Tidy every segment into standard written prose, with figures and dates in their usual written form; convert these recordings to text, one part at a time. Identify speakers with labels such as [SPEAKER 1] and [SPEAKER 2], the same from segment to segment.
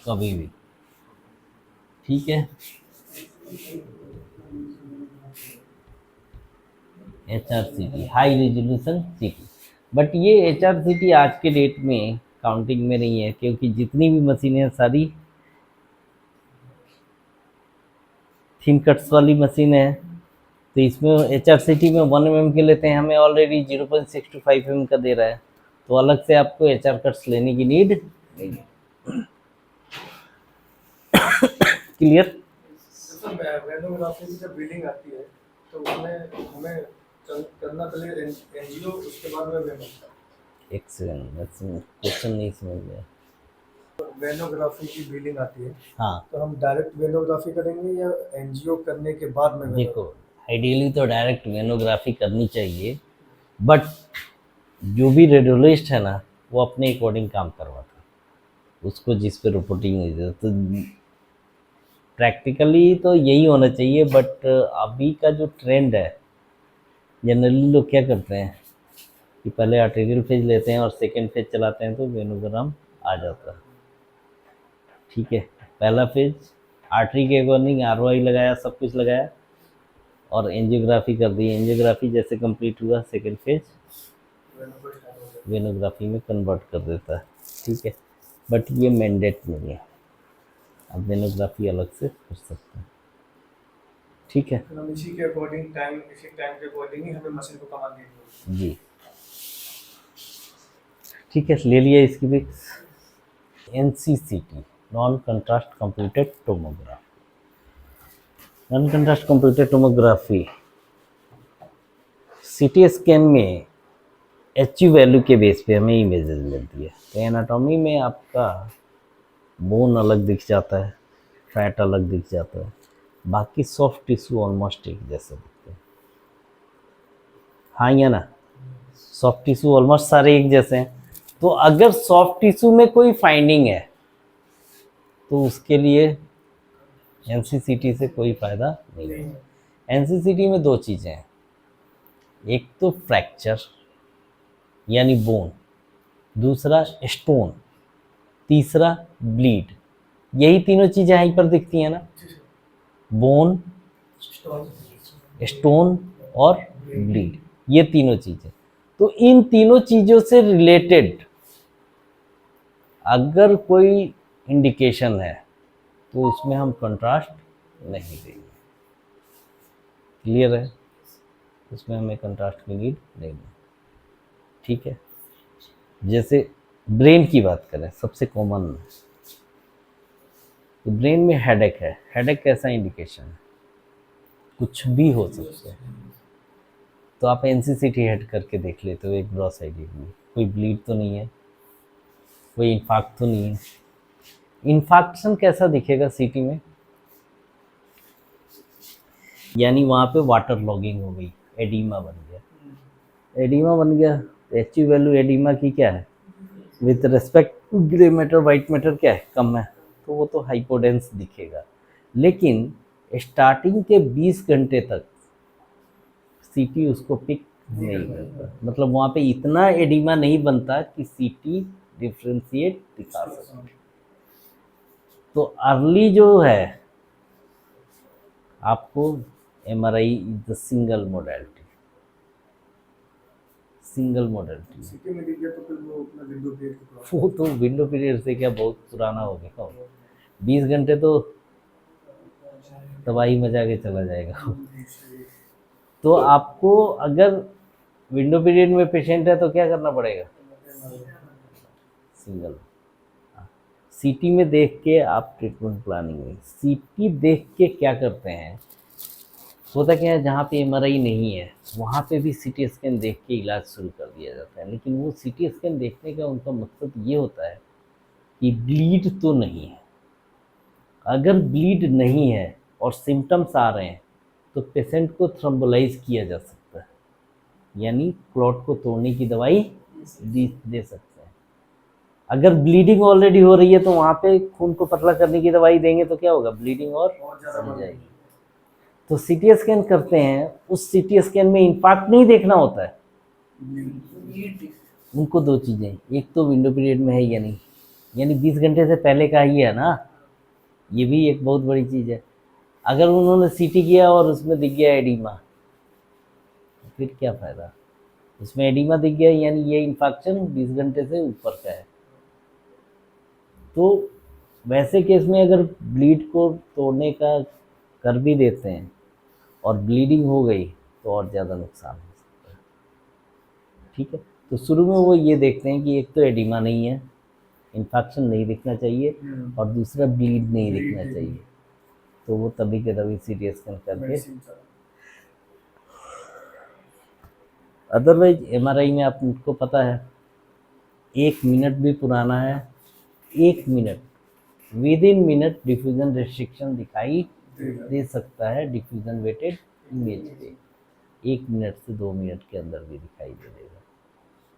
[SPEAKER 1] कभी भी। ठीक है, HRCT हाई रेजोल्यूशन सीटी। बट ये HRCT आज के डेट में काउंटिंग में नहीं है, क्योंकि जितनी भी मशीनें हैं सारी थिन कट्स वाली मशीन है। तो इसमें HRCT में 1 mm के लेते हैं, हमें ऑलरेडी 0.625 mm का दे रहा है, तो अलग से आपको HR कट्स लेने की नीड नहीं है। क्लियर?
[SPEAKER 2] वेनोग्राफी की जब बिल्डिंग आती है तो उसमें हमें करना पहले एनजीओ, उसके बाद में वेनो।
[SPEAKER 1] एक्सीलेंट, क्वेश्चन नहीं समझ गया।
[SPEAKER 2] वेनोग्राफी की बिल्डिंग आती है
[SPEAKER 1] हाँ,
[SPEAKER 2] तो हम डायरेक्ट वेनोग्राफी करेंगे या एनजीओ करने के बाद में
[SPEAKER 1] देखो,
[SPEAKER 2] वेनोग्राफी?
[SPEAKER 1] आइडियली तो डायरेक्ट वेनोग्राफी करनी चाहिए, बट जो भी रेडियोलॉजिस्ट है ना, वो अपने अकॉर्डिंग काम करवाता है, उसको जिस पे रिपोर्टिंग है तो प्रैक्टिकली तो यही होना चाहिए। बट अभी का जो ट्रेंड है, जनरली लोग क्या करते हैं कि पहले आर्टेरियल फेज लेते हैं और सेकेंड फेज चलाते हैं, तो वेनोग्राम आ जाता है। ठीक है, पहला फेज आर्टरी के अकॉर्डिंग ROI लगाया, सब कुछ लगाया और एंजियोग्राफी कर दी। एंजियोग्राफी जैसे कंप्लीट हुआ, सेकेंड फेज वेनोग्राफी में कन्वर्ट कर देता है। ठीक है, बट ये मैंडेट नहीं है, आप वेनोग्राफी अलग से कर सकते हैं। ठीक है
[SPEAKER 2] हम इसी के अकॉर्डिंग इसी टाइम के अकॉर्डिंग ही हमें मशीन को कमांड देनी होगी।
[SPEAKER 1] जी। ठीक है, ले लिया इसकी भी। NCCT, non contrast computed tomography. Non contrast computed tomography CT scan में HU वैल्यू के बेस पे हमें इमेजेस मिलती है। तो एनाटॉमी में आपका बोन अलग दिख जाता है, फैट अलग दिख जाता है, बाकी सॉफ्ट टिश्यू ऑलमोस्ट एक जैसे दिखते हैं। हाँ या ना? सॉफ्ट टिश्यू ऑलमोस्ट सारे एक जैसे हैं। तो अगर सॉफ्ट टिश्यू में कोई फाइंडिंग है तो उसके लिए NCCT से कोई फ़ायदा नहीं है। NCCT में दो चीज़ें हैं, एक तो फ्रैक्चर यानी बोन, दूसरा स्टोन, तीसरा ब्लीड। यही तीनों चीज़ें यहीं पर दिखती हैं ना, बोन, स्टोन और ब्लीड, ये तीनों चीज़ें। तो इन तीनों चीज़ों से रिलेटेड अगर कोई इंडिकेशन है तो उसमें हम कंट्रास्ट नहीं देंगे। क्लियर है? उसमें हमें कंट्रास्ट की नीड नहीं है। ठीक है, जैसे ब्रेन की बात करें, सबसे कॉमन, तो ब्रेन में हेडेक है। हेडेक कैसा इंडिकेशन है? कुछ भी हो सकता है। तो आप NCCT हेड करके देख लेते हो एक ग्रॉस आइडिया में, कोई ब्लीड तो नहीं है, कोई इन्फाक्ट तो नहीं है। इन्फाक्शन कैसा दिखेगा सीटी में? यानी वहाँ पे वाटर लॉगिंग हो गई, एडीमा बन गया। एडीमा बन गया तो HU वैल्यू एडीमा की क्या है? With respect to grey matter white matter क्या है? कम है, तो वो तो हाइपोडेंस दिखेगा। लेकिन स्टार्टिंग के 20 घंटे तक सीटी उसको पिक नहीं करता, मतलब वहाँ पे इतना एडिमा नहीं बनता कि सीटी डिफ्रेंशिएट दिखा सके। तो अर्ली जो है आपको MRI is the single modality. Single modality
[SPEAKER 2] city में दिख गया तो फिर वो अपना विंडो पीरियड के क्रॉस
[SPEAKER 1] वो तो विंडो पीरियड से क्या बहुत पुराना हो गया, 20 घंटे तो तबाही मचा के चला जाएगा। तो आपको अगर विंडो पीरियड में पेशेंट है तो क्या करना पड़ेगा? सिंगल। सीटी में देख के आप ट्रीटमेंट प्लानिंग में, सीटी देख के क्या करते हैं, होता क्या है, जहाँ पे MRI नहीं है वहाँ पे भी CT स्कैन देख के इलाज शुरू कर दिया जाता है। लेकिन वो CT स्कैन देखने का उनका मकसद ये होता है कि ब्लीड तो नहीं है। अगर ब्लीड नहीं है और सिम्टम्स आ रहे हैं तो पेशेंट को थ्रोम्बोलाइज किया जा सकता है, यानी क्लॉट को तोड़ने की दवाई दे सकते हैं। अगर ब्लीडिंग ऑलरेडी हो रही है तो वहाँ पे खून को पतला करने की दवाई देंगे तो क्या होगा? ब्लीडिंग और बढ़ जाएगी। तो CT स्कैन करते हैं, उस CT स्कैन में इन्फाक्ट नहीं देखना होता है। उनको दो चीज़ें, एक तो विंडो पीरियड में है या नहीं, यानी 20 घंटे से पहले का ही है ना, ये भी एक बहुत बड़ी चीज़ है। अगर उन्होंने सीटी किया और उसमें दिख गया एडिमा, तो फिर क्या फ़ायदा। उसमें एडिमा दिख गया यानी ये इन्फेक्शन 20 घंटे से ऊपर का है। तो वैसे केस में अगर ब्लीड को तोड़ने का कर भी देते हैं और ब्लीडिंग हो गई तो और ज़्यादा नुकसान हो सकता है। ठीक है, तो शुरू में वो ये देखते हैं कि एक तो एडिमा नहीं है, इन्फेक्शन नहीं दिखना चाहिए, और दूसरा ब्लीड नहीं दिखना चाहिए। तो वो तभी के तभी सीटी स्कैन करके, अदरवाइज एमआरआई में आपको पता है 1 मिनट भी पुराना है, 1 minute, with in minute diffusion restriction दिखाई दे सकता है डिफ्यूजन वेटेड इमेज पे। 1 मिनट से 2 मिनट के अंदर भी दिखाई दे देगा।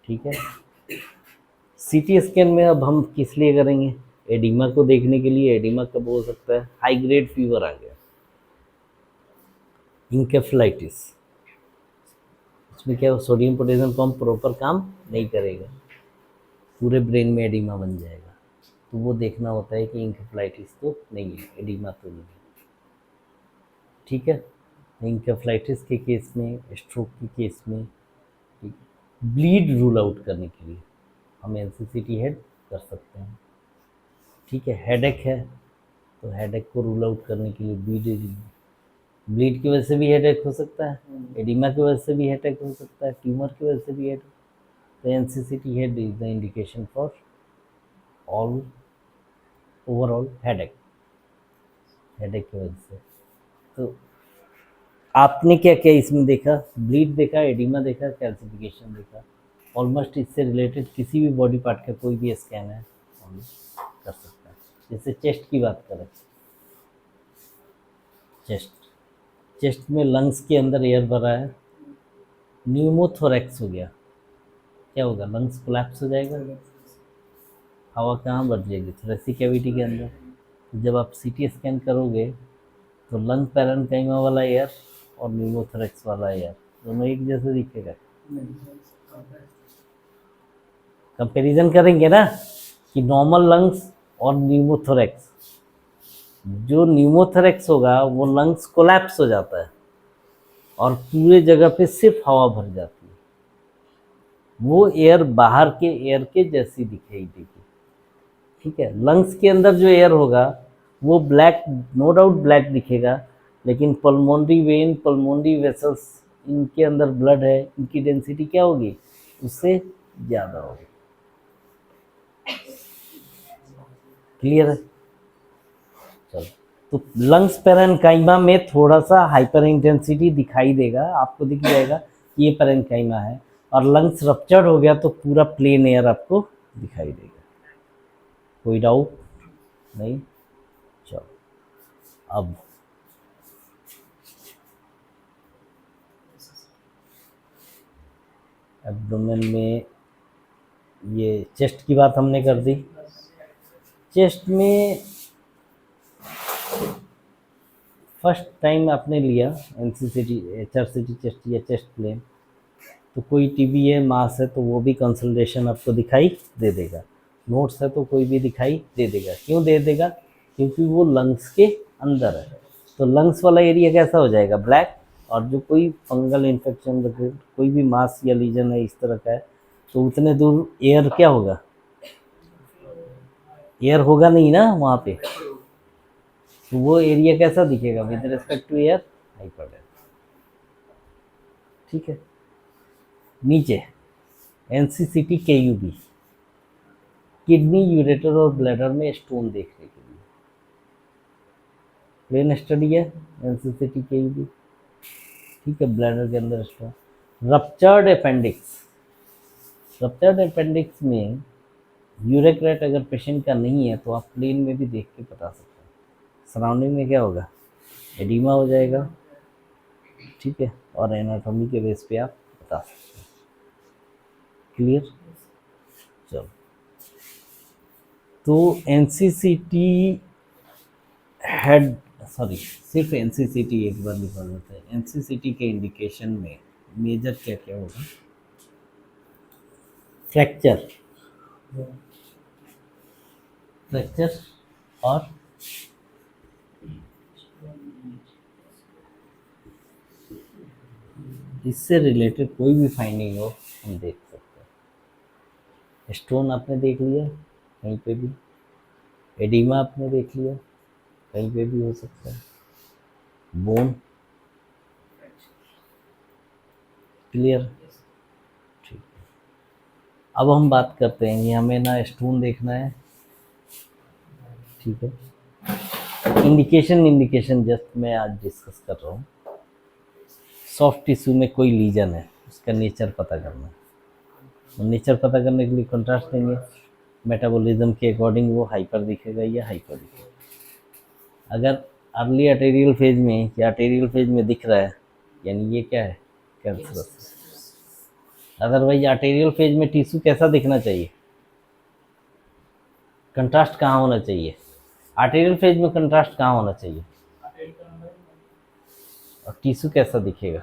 [SPEAKER 1] ठीक है, सीटी स्कैन में अब हम किस लिए करेंगे, एडिमा को देखने के लिए। एडिमा कब हो सकता है, हाई ग्रेड फीवर आ गया, इंकेफ्लाइटिस, उसमें क्या हो, सोडियम पोटेशियम पंप प्रॉपर काम नहीं करेगा, पूरे ब्रेन में एडिमा बन जाएगा। तो वो देखना होता है कि इंकेफ्लाइटिस तो नहीं है, एडिमा तो नहीं है। ठीक है, इंकेफ्लाइटिस के केस में, स्ट्रोक के केस में, ब्लीड रूल आउट करने के लिए हम एनसीसीटी हेड कर सकते हैं। ठीक है, हेडेक है तो हेडेक को रूल आउट करने के लिए ब्लीड की वजह से भी हेडेक हो सकता है, एडिमा की वजह से भी हेडेक हो सकता है, ट्यूमर की वजह से भी हेडेक। तो NCCT head is the indication for all overall headache, headache की वजह से। तो आपने क्या क्या इसमें देखा, ब्लीड देखा, एडिमा देखा, कैल्सिफिकेशन देखा, ऑलमोस्ट इससे रिलेटेड किसी भी बॉडी पार्ट का कोई भी स्कैन है हम कर सकते हैं। जैसे चेस्ट की बात करें, चेस्ट में लंग्स के अंदर एयर भरा है, न्यूमोथोरैक्स हो गया, क्या होगा, लंग्स कोलैप्स हो जाएगा, हवा कहाँ बढ़ जाएगी, थोरेसिक कैविटी के अंदर। तो जब आप सीटी स्कैन करोगे तो लंग पैरेन्काइमा वाला एयर और न्यूमोथोरैक्स वाला एयर दोनों एक जैसे दिखेगा। कंपैरिजन करेंगे ना कि नॉर्मल लंग्स और न्यूमोथोरैक्स, जो न्यूमोथोरैक्स होगा वो लंग्स कोलैप्स हो जाता है और पूरे जगह पे सिर्फ हवा भर जाती है, वो एयर बाहर के एयर के जैसी दिखाई देगी। ठीक है, लंग्स के अंदर जो एयर होगा वो ब्लैक, नो डाउट ब्लैक दिखेगा, लेकिन पल्मोनरी वेन, पल्मोनरी वेसल्स, इनके अंदर ब्लड है, इनकी डेंसिटी क्या होगी, उससे ज़्यादा होगी। क्लियर है, चलो। तो लंग्स पैरेन्काइमा में थोड़ा सा हाइपर इंटेंसिटी दिखाई देगा, आपको दिख जाएगा कि ये पैरेन्काइमा है, और लंग्स रप्चर्ड हो गया तो पूरा प्लेन एयर आपको दिखाई देगा। कोई डाउट नहीं, चलो। अब एब्डोमेन में ये चेस्ट की बात हमने कर दी। चेस्ट में फर्स्ट टाइम आपने लिया एनसीसीटी, एचआरसीटी चेस्ट या चेस्ट प्लेन, तो कोई टीबी है, मास है, तो वो भी कंसल्टेशन आपको दिखाई दे देगा, नोट्स है तो कोई भी दिखाई दे देगा। क्यों दे देगा, क्योंकि वो लंग्स के अंदर है, तो लंग्स वाला एरिया कैसा हो जाएगा, ब्लैक, और जो कोई फंगल इन्फेक्शन, कोई भी मास या लीजन है इस तरह का है, तो उतने दूर एयर क्या होगा, एयर होगा नहीं ना वहाँ पे, तो वो एरिया कैसा दिखेगा with respect to air, hyper. ठीक है, नीचे एनसीसीटी केयूबी, किडनी, यूरेटर और ब्लैडर में स्टोन देखने के लिए प्लेन स्टडी है एनसीसीटी केयूबी। ठीक है, ब्लैडर के अंदर stone, ruptured appendix, ruptured appendix में यूरिक रेट अगर पेशेंट का नहीं है तो आप प्लेन में भी देख के बता सकते हैं, सराउंडिंग में क्या होगा, एडिमा हो जाएगा। ठीक है, और एनाटॉमी के बेस पे आप बता सकते हैं। क्लियर, चलो। तो एनसीसीटी हेड, सॉरी, सिर्फ एनसीसीटी एक बार लिखा जाता है। एनसीसीटी के इंडिकेशन में मेजर क्या क्या होगा, फ्रैक्चर, फ्रैक्चर और इससे रिलेटेड कोई भी फाइंडिंग हो हम देख सकते हैं। स्टोन आपने देख लिया कहीं पे भी, एडिमा आपने देख लिया कहीं पे भी हो सकता है, बोन क्लियर। ठीक, अब हम बात करते हैं कि हमें ना स्टोन देखना है, ठीक है। इंडिकेशन जस्ट मैं आज डिस्कस कर रहा हूँ। सॉफ्ट टिश्यू में कोई लीजन है, उसका नेचर पता करना है। और नेचर पता करने के लिए कंट्रास्ट देंगे, मेटाबॉलिज्म के अकॉर्डिंग वो हाइपर दिखेगा या हाइपर दिखेगा। अगर अर्ली आर्टेरियल फेज में या आर्टेरियल फेज में दिख रहा है, यानी ये क्या है, कैंसरस। अदरवाइज आर्टेरियल फेज में टिश्यू कैसा दिखना चाहिए, कंट्रास्ट कहाँ होना चाहिए, आर्टेरियल फेज में कंट्रास्ट कहाँ होना चाहिए, और टिश्यू कैसा दिखेगा।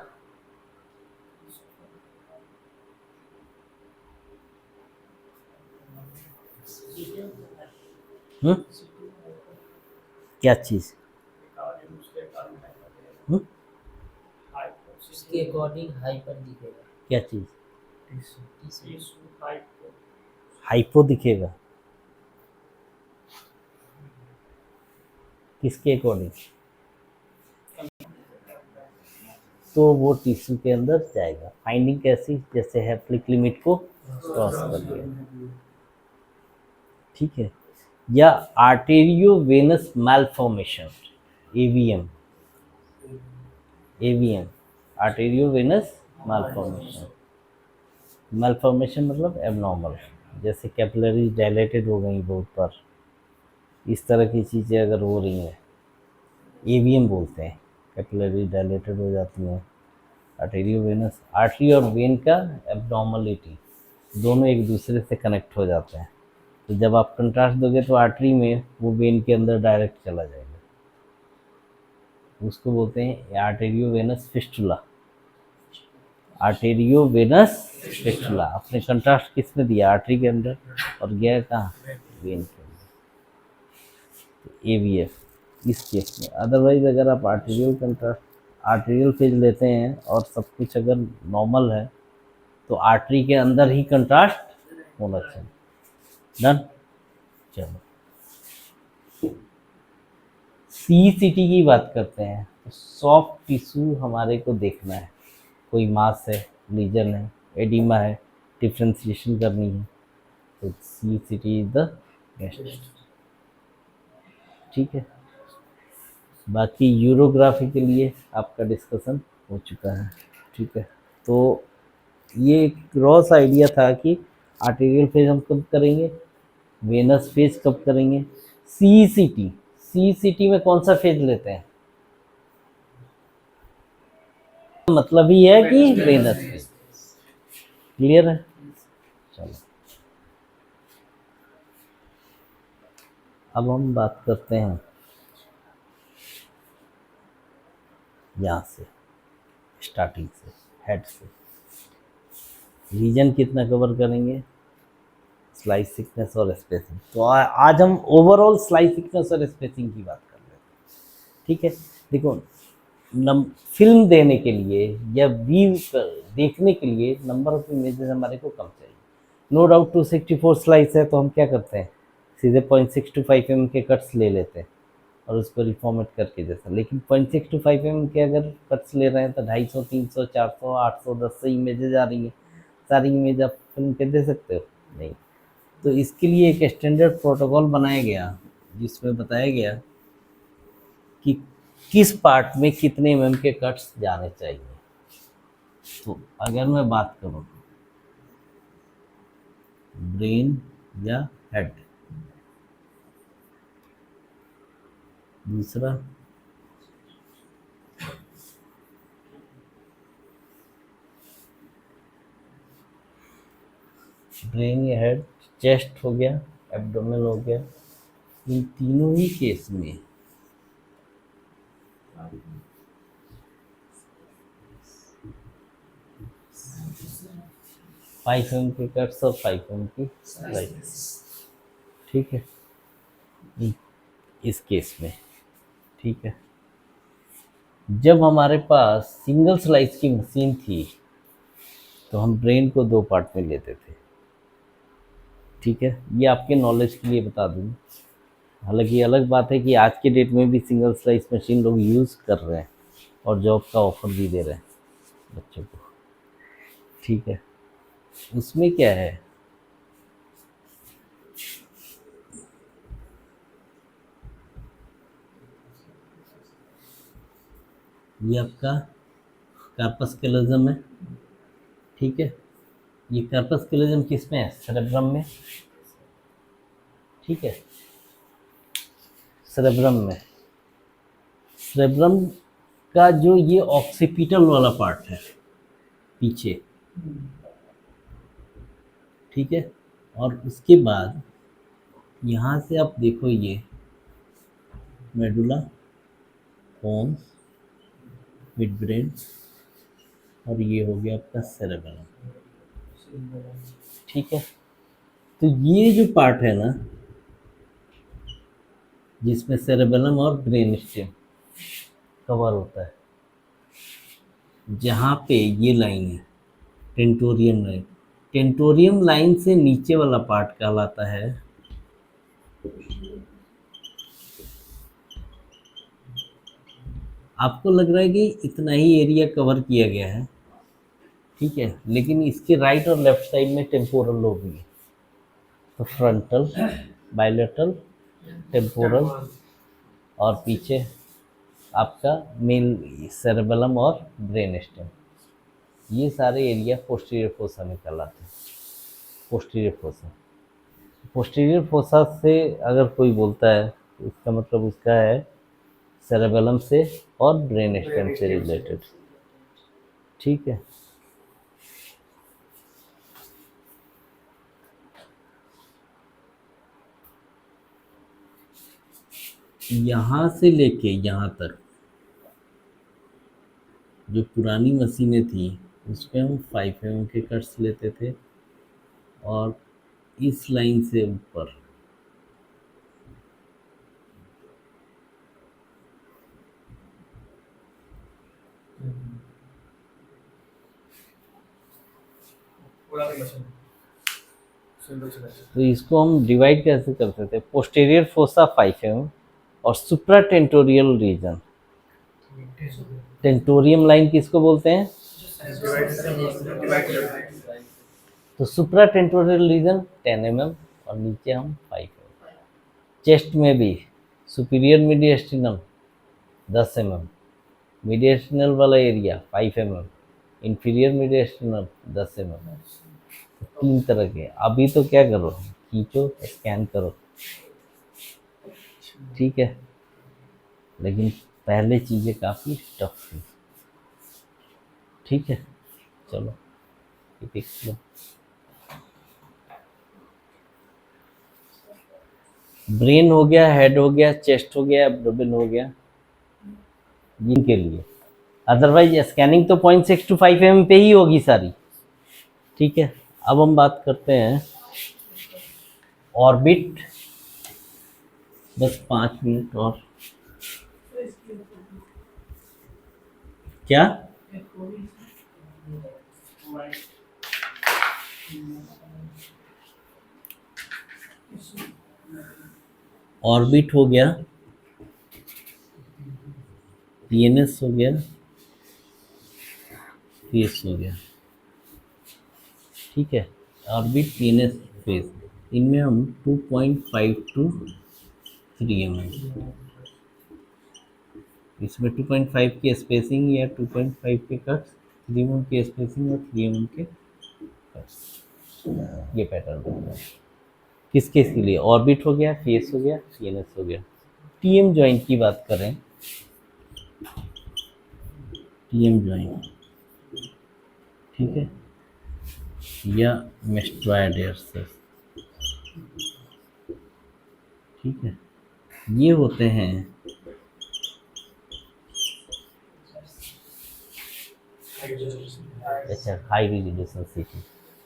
[SPEAKER 1] हम्म, क्या चीज़,
[SPEAKER 3] उसके अकॉर्डिंग हाइपर दिखेगा।
[SPEAKER 1] क्या चीज़, हाइपो दिखेगा, किसके अकॉर्डिंग, तो वो टिश्यू के अंदर जाएगा। फाइंडिंग कैसी, जैसे हैप्लिक लिमिट को क्रॉस कर दिया, ठीक है। या आर्टेरियो Venus malformation, AVM, AVM आर्टेरियो Venus malformation. Malformation मतलब एबनॉर्मल, जैसे कैपिलरी डायलेटेड हो गई बहुत बार, इस तरह की चीज़ें अगर हो रही हैं, एवीएम बोलते हैं। कैपिलरी डायलेटेड हो जाती हैं, आर्टेरियो वेनस, आर्टरी और वेन का एबनॉर्मलिटी दोनों एक दूसरे से कनेक्ट हो जाते हैं। तो जब आप कंट्रास्ट दोगे तो आर्टरी में वो वेन के अंदर डायरेक्ट चला जाएगा, उसको बोलते हैं आर्टेरियो वेनस फिस्टुला। आर्टेरियो वेनस फिस्टुला, आपने कंट्रास्ट किस में दिया, आर्टरी के अंदर, और गया कहाँ, वेन के अंदर, तो एवीएफ इस केस में। अदरवाइज अगर आप आर्टेरियल कंट्रास्ट, आर्टेरियल फेज लेते हैं और सब कुछ अगर नॉर्मल है, तो आर्टरी के अंदर ही कंट्रास्ट होना चाहिए। डन, चलो सीईसीटी की बात करते हैं। तो सॉफ्ट टिश्यू हमारे को देखना है, कोई मास है, लीजन है, एडिमा है, डिफ्रेंशिएशन करनी है, तो सीईसीटी इज द बेस्ट, ठीक है। बाकी यूरोग्राफी के लिए आपका डिस्कशन हो चुका है, ठीक है। तो ये एक क्रॉस आइडिया था कि आर्टेरियल फेज हम कब करेंगे, वेनस फेज कब करेंगे, सीईसीटी, सीईसीटी में कौन सा फेज लेते हैं, मतलब ही है कि वेनस फेज, क्लियर है। चलो अब हम बात करते हैं यहाँ से, स्टार्टिंग से, हेड से। रीजन कितना कवर करेंगे, स्लाइस थिकनेस और स्पेसिंग। तो आज हम ओवरऑल स्लाइस थिकनेस और स्पेसिंग की बात कर रहे हैं, ठीक है। देखो फिल्म देने के लिए या व्यू देखने के लिए नंबर ऑफ इमेजेस हमारे को कम चाहिए। नो डाउट 264 स्लाइस है, तो हम क्या करते हैं, सीधे 0.625 mm के कट्स ले लेते हैं और उसको रिफॉर्मेट करके जैसा। लेकिन 0.625 mm के अगर कट्स ले रहे हैं तो 250, 300, 400, 800, 10 से इमेजेज आ रही हैं, सारी इमेज आप फिल्म के दे सकते हो नहीं। तो इसके लिए एक स्टैंडर्ड प्रोटोकॉल बनाया गया, जिसमें बताया गया कि किस पार्ट में कितने एमएम के कट्स जाने चाहिए। तो अगर मैं बात करूं ब्रेन या हेड, दूसरा ब्रेन या हेड, चेस्ट हो गया, एब्डोमेन हो गया, इन तीनों ही केस में फाइव एम के कट्स और 5 एम की स्लाइस, ठीक है। इस केस में, ठीक है। जब हमारे पास सिंगल स्लाइस की मशीन थी तो हम ब्रेन को 2 पार्ट में लेते थे, ठीक है। ये आपके नॉलेज के लिए बता दूँ। हालांकि अलग बात है कि आज के डेट में भी सिंगल स्लाइस मशीन लोग यूज़ कर रहे हैं और जॉब का ऑफर भी दे रहे हैं बच्चों को, ठीक है। उसमें क्या है, ये आपका कार्पस कैलोजम है, ठीक है। ये कार्पस कैलोजम किस में है, सेरेब्रम में, ठीक है। सेरेब्रम में, सेरेब्रम का जो ये ऑक्सीपिटल वाला पार्ट है पीछे, ठीक है। और उसके बाद यहाँ से आप देखो ये मेडुला, पोन्स, मिड ब्रेन, और ये हो गया आपका सेरेबेलम, ठीक है। तो ये जो पार्ट है ना, जिसमें सेरेबेलम और ब्रेन स्टेम कवर होता है, जहाँ पे ये लाइन है टेंटोरियम लाइन, टेंटोरियम लाइन से नीचे वाला पार्ट कहलाता है आपको लग रहा है कि इतना ही एरिया कवर किया गया है, ठीक है, लेकिन इसके राइट और लेफ्ट साइड में टेम्पोरल लोब भी है। तो फ्रंटल, बायलेटरल, टेम्पोरल और पीछे आपका मेन सेरेबेलम और ब्रेन स्टेम, ये सारे एरिया पोस्टीरियर फोसा में कहलाते हैं। पोस्टीरियर फोसा, पोस्टीरियर फोसा से अगर कोई बोलता है तो इसका मतलब उसका है सेरेबेलम से और ब्रेन स्टेम से रिलेटेड, ठीक है। यहाँ से लेके यहाँ तक जो पुरानी मशीनें थी उसमें हम 5 mm के कट्स लेते थे, और इस लाइन से ऊपर
[SPEAKER 2] पुरानी मशीन सिंगल स्लाइस।
[SPEAKER 1] तो इसको हम डिवाइड कैसे करते थे, पोस्टीरियर फोसा 5 mm और सुप्रा टेंटोरियल रीजन। टेंटोरियम लाइन किसको बोलते हैं, तो सुप्रा टेंटोरियल रीजन 10 mm और नीचे हम 5 mm। चेस्ट में भी सुपीरियर मीडियस्टिनम 10 mm, मीडियस्टिनल वाला एरिया 5 mm, इंफीरियर मीडियस्टिनम 10 mm। 3 तरह के। अभी तो क्या करो, खींचो, स्कैन करो, ठीक है। लेकिन पहले चीज़ें काफ़ी टफ थी, ठीक है। चलो ये देख लो, ब्रेन हो गया, हेड हो गया, चेस्ट हो गया, एब्डोमेन हो गया, जिनके लिए अदरवाइज स्कैनिंग तो 0.6 to 5 mm पे ही होगी सारी, ठीक है। अब हम बात करते हैं ऑर्बिट, बस 5 मिनट और। क्या ऑर्बिट हो गया, पीएनएस हो गया, फेस हो गया, ठीक है। ऑर्बिट, पीएनएस, फेस, इनमें हम 2.5 to 3 mm, इसमें 2.5 की स्पेसिंग या 2.5 के कट्स, 3 mm की स्पेसिंग और 3 mm के कट्स, ये पैटर्न बनता है। किस किस के लिए, ऑर्बिट हो गया, फेस हो गया, पीएनएस हो गया। टीएम जॉइंट की बात करें, टीएम जॉइंट, ठीक है, या मेस्ट्रॉयड एर्सस, ठीक है। ये होते हैं अच्छा हाई रिजोल्यूशन सीटी।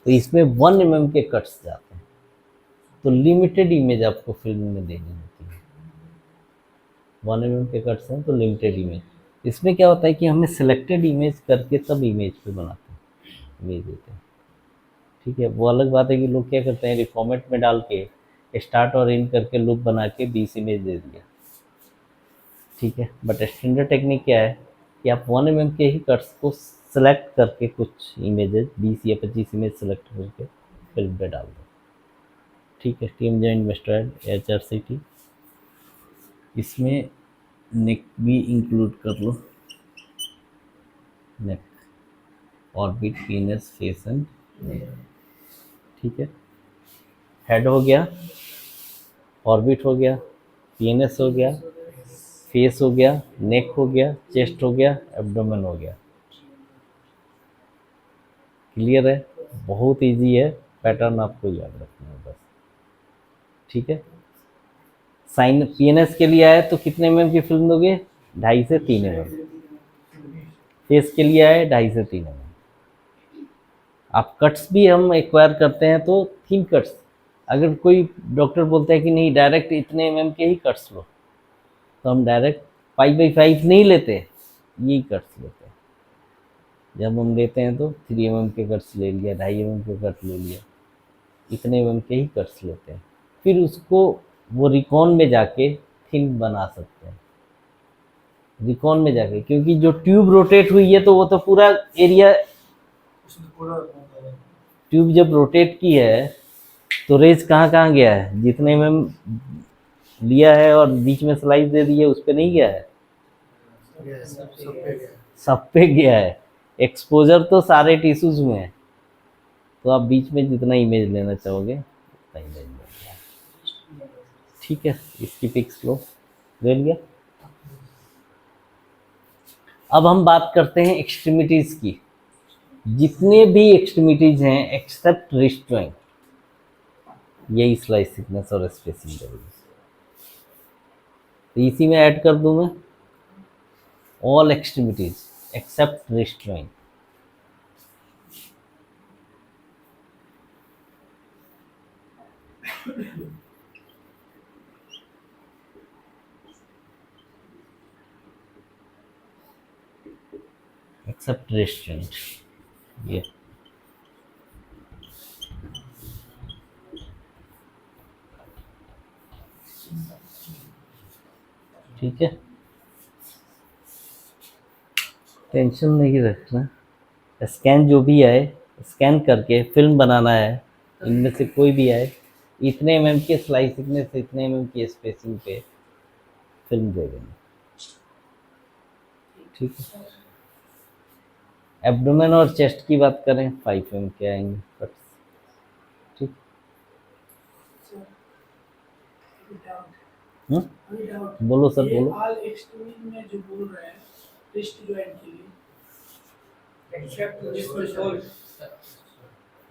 [SPEAKER 1] तो इसमें 1 mm के कट्स जाते हैं, तो लिमिटेड इमेज आपको फिल्म में देनी होती है, 1 mm के कट्स हैं तो लिमिटेड इमेज। इसमें क्या होता है कि हमें सिलेक्टेड इमेज करके तब इमेज पे बनाते हैं, इमेज देते हैं। ठीक है, वो अलग बात है कि लोग क्या करते हैं, रिफॉर्मेट में डाल के स्टार्ट और एंड करके लूप बना के 20 इमेज दे दिया। ठीक है, बट स्टैंडर्ड टेक्निक क्या है कि आप 1 mm के ही कट्स को सेलेक्ट करके कुछ इमेजेस 20 या 25 इमेज सेलेक्ट करके फिल्म पे डाल दो। ठीक है, टीम जो इन्वेस्टर HRCT, इसमें नेक भी इंक्लूड कर लो, neck, orbit, PNS, face and neck. ठीक है, हेड हो गया, ऑर्बिट हो गया, पीएनएस हो गया, फेस हो गया, नेक हो गया, चेस्ट हो गया, एब्डोमेन हो गया। क्लियर है, बहुत इजी है, पैटर्न आपको याद रखना है बस। ठीक है, साइन पीएनएस के लिए आए तो कितने mm की फिल्म दोगे, 2.5 से 3 mm। फेस के लिए आए 2.5 से 3 mm। आप कट्स भी हम एक्वायर करते हैं तो थिन कट्स, अगर कोई डॉक्टर बोलता है कि नहीं डायरेक्ट इतने mm के ही कट्स लो, तो हम डायरेक्ट 5/5 नहीं लेते, यही कट्स लेते हैं। जब हम लेते हैं तो 3 mm के कट्स ले लिया, 2.5 mm के कट ले लिया, इतने mm के ही कट्स लेते हैं। फिर उसको वो रिकॉन में जाके थिन बना सकते हैं, रिकॉन में जाके, क्योंकि जो ट्यूब रोटेट हुई है तो वो तो पूरा एरिया,
[SPEAKER 2] उसमें पूरा
[SPEAKER 1] ट्यूब जब रोटेट की है तो रेज कहाँ कहाँ गया है, जितने में लिया है और बीच में स्लाइस दे दी है उस पर नहीं गया है,
[SPEAKER 2] सब पे गया।
[SPEAKER 1] सब पे गया है। एक्सपोजर तो सारे टिश्यूज में है, तो आप बीच में जितना इमेज लेना चाहोगे उतना इमेज लेना। ठीक है, इसकी पिक्स लो, ले लिया। अब हम बात करते हैं एक्सट्रीमिटीज की। जितने भी एक्सट्रीमिटीज हैं एक्सेप्ट रिस्ट जॉइंट, यही स्लाइस थिकनेस और स्पेसिंग लेवल, तो इसी में ऐड कर दूं मैं, all extremities except wrist joint. Except wrist joint, ये ठीक है, टेंशन नहीं रखना। स्कैन जो भी आए, स्कैन करके फिल्म बनाना है, इनमें से कोई भी आए, इतने mm के स्लाइस थिकनेस, इतने mm की स्पेसिंग पे फिल्म दे देंगे। ठीक है, एब्डोमेन और चेस्ट की बात करें 5 mm के आएंगे कट्स। ठीक, बोलो सर, बोलो।
[SPEAKER 4] ऑल एक्सट्रीम में जो बोल रहे हैं रिस्ट जॉइंट के लिए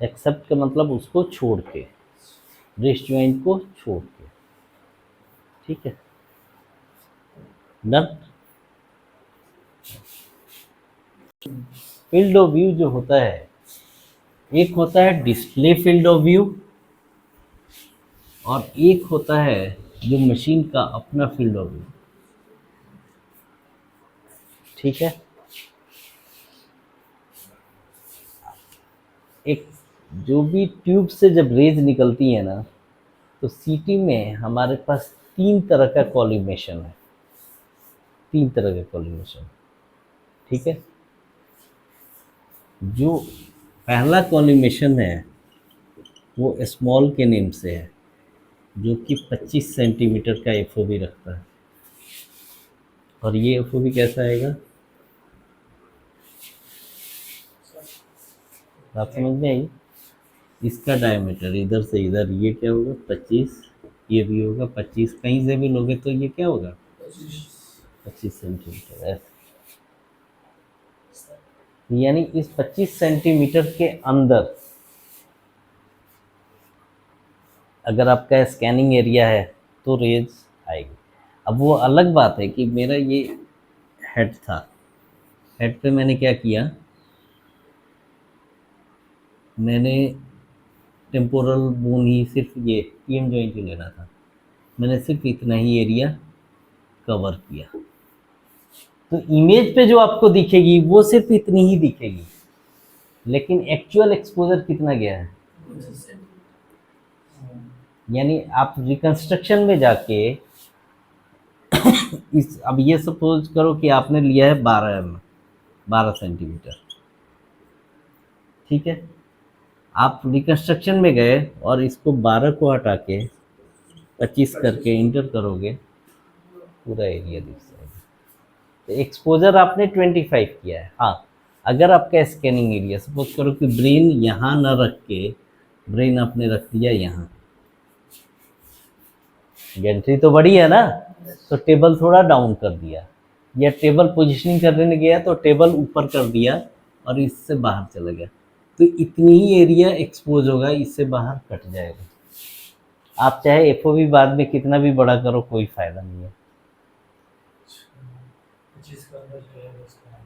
[SPEAKER 1] एक्सेप्ट का मतलब उसको छोड़ के, रिस्ट जॉइंट को छोड़ के। ठीक है, डन। फील्ड ऑफ व्यू जो होता है, एक होता है डिस्प्ले फील्ड ऑफ व्यू और एक होता है जो मशीन का अपना फील्ड ऑफ व्यू। ठीक है, एक जो भी ट्यूब से जब रेज निकलती है ना, तो सीटी में हमारे पास 3 तरह का कॉलिमेशन है, 3 तरह का कॉलिमेशन। ठीक है, जो पहला कॉलिमेशन है वो स्मॉल के नेम से है, जो कि 25 सेंटीमीटर का एफओबी रखता है। और ये एफओबी कैसा आएगा, बात समझ में आई? इसका डायमीटर इधर से इधर ये क्या होगा 25, ये भी होगा 25, कहीं से भी लोगे तो ये क्या होगा 25 सेंटीमीटर ऐसे। यानी इस 25 सेंटीमीटर के अंदर अगर आपका स्कैनिंग एरिया है तो रेज आएगी। अब वो अलग बात है कि मेरा ये हेड था, हेड पे मैंने क्या किया, मैंने टेम्पोरल बोन ही सिर्फ ये टीएम जॉइंट ही लेना था, मैंने सिर्फ इतना ही एरिया कवर किया, तो इमेज पे जो आपको दिखेगी वो सिर्फ इतनी ही दिखेगी, लेकिन एक्चुअल एक्सपोजर कितना गया है। यानी आप रिकंस्ट्रक्शन में जाके इस, अब ये सपोज करो कि आपने लिया है 12 सेंटीमीटर, ठीक है, आप रिकंस्ट्रक्शन में गए और इसको 12 को हटा के 25 करके इंटर करोगे, पूरा एरिया दिख जाएगा। तो एक्सपोजर आपने 25 किया है। हाँ, अगर आपका स्कैनिंग एरिया, सपोज करो कि ब्रेन यहाँ न रख के ब्रेन आपने रख दिया यहाँ, गेंट्री तो बड़ी है ना, तो टेबल थोड़ा डाउन कर दिया, या टेबल पोजीशनिंग करने गया तो टेबल ऊपर कर दिया और इससे बाहर चला गया, तो इतनी ही एरिया एक्सपोज होगा, इससे बाहर कट जाएगा। आप चाहे एफओवी बाद में कितना भी बड़ा करो, कोई फायदा नहीं है।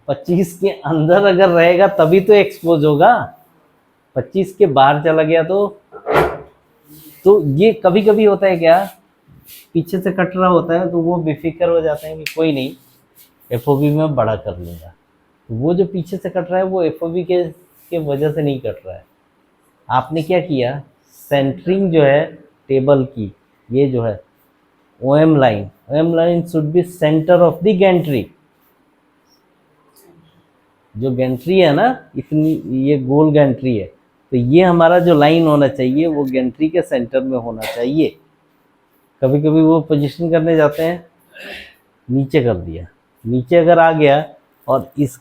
[SPEAKER 1] 25 के अंदर अगर रहेगा तभी तो एक्सपोज होगा, 25 के बाहर चला गया तो ये कभी कभी होता है क्या, पीछे से कट रहा होता है तो वो बेफिक्र हो जाते हैं कि कोई नहीं, एफओवी में बड़ा कर लूँगा। वो जो पीछे से कट रहा है वो एफओवी के वजह से नहीं कट रहा है। आपने क्या किया, सेंटरिंग जो है टेबल की, ये जो है OM line should be centre of the gantry. जो गैंट्री है ना, इतनी ये गोल गैंट्री है, तो ये हमारा जो लाइन होना चाहिए वो गैंट्री के सेंटर में होना चाहिए। कभी कभी वो पोजीशन करने जाते हैं, नीचे कर दिया, नीचे अगर आ गया और इस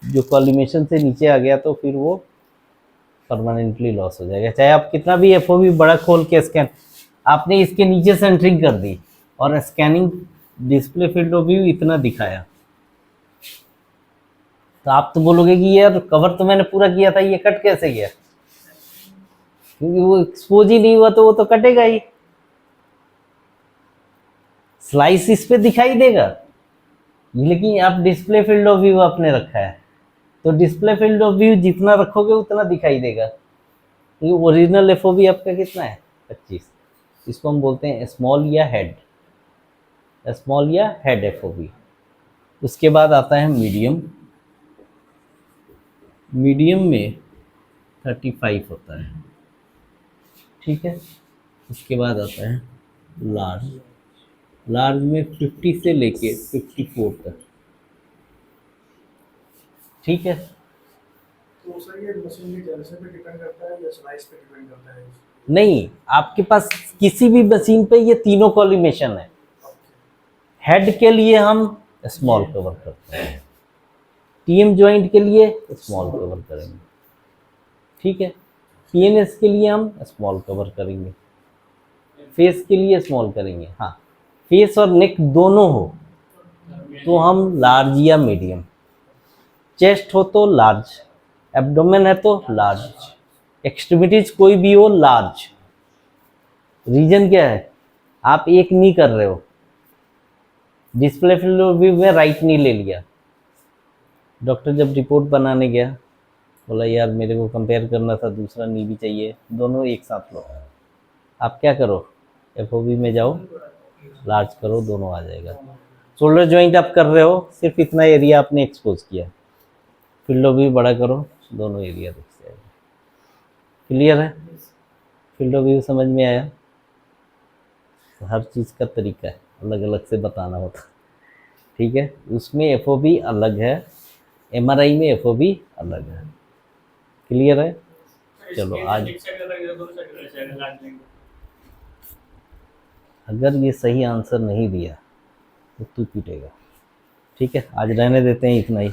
[SPEAKER 1] जो कॉलिमेशन से नीचे आ गया तो फिर वो परमानेंटली लॉस हो जाएगा। चाहे आप कितना भी एफओवी बड़ा खोल के स्कैन, आपने इसके नीचे सेंटरिंग कर दी और scanning display field of view इतना दिखाया, तो आप तो बोलोगे कि यार कवर तो मैंने पूरा किया था, ये कट कैसे गया, क्योंकि वो एक्सपोज ही नहीं हुआ, तो वो तो कटेगा ही। स्लाइस इस पे दिखाई देगा, लेकिन आप डिस्प्ले फील्ड ऑफ व्यू आपने रखा है, तो डिस्प्ले फील्ड ऑफ व्यू जितना रखोगे उतना दिखाई देगा। क्योंकि ओरिजिनल एफओवी आपका कितना है, 25। इसको हम बोलते हैं स्मॉल या हेड एफओवी। उसके बाद आता है मीडियम में 35 होता है, ठीक है। उसके बाद आता है लार्ज में 50 से लेके 54 तक, ठीक है।
[SPEAKER 2] तो सर ये मशीन की जनरेशन पे डिपेंड करता है या स्लाइस पे डिपेंड करता है?
[SPEAKER 1] नहीं, आपके पास किसी भी मशीन पे ये तीनों कॉलिमेशन है। हेड के लिए हम स्मॉल कवर करते हैं, टीएम जॉइंट के लिए स्मॉल कवर करेंगे, ठीक है। पीएनएस के लिए हम स्मॉल कवर करेंगे, फेस के लिए स्मॉल करेंगे। हाँ, फेस और नेक दोनों हो तो हम लार्ज या मीडियम, चेस्ट हो तो लार्ज, एब्डोमेन है तो लार्ज, एक्सट्रीमिटीज कोई भी हो लार्ज। रीजन क्या है, आप एक नी कर रहे हो, डिस्प्ले फील्ड ऑफ व्यू में राइट नी ले लिया, डॉक्टर जब रिपोर्ट बनाने गया बोला यार मेरे को कंपेयर करना था, दूसरा नी भी चाहिए, दोनों एक साथ लो। आप क्या करो, एफओवी में जाओ, लार्ज करो, दोनों आ जाएगा। शोल्डर जॉइंट आप कर रहे हो, सिर्फ इतना एरिया आपने एक्सपोज किया, फील्ड ऑफ व्यू बड़ा करो, दोनों एरिया दिख जाएगा। क्लियर है, फील्ड ऑफ व्यू समझ में आया। हर चीज़ का तरीका है, अलग अलग से बताना होता, ठीक है। उसमें एफओवी अलग है, एमआरआई में एफओवी अलग है। क्लियर है। चलो आज अगर ये सही आंसर नहीं दिया तो तू पीटेगा, ठीक है। आज रहने देते हैं इतना ही।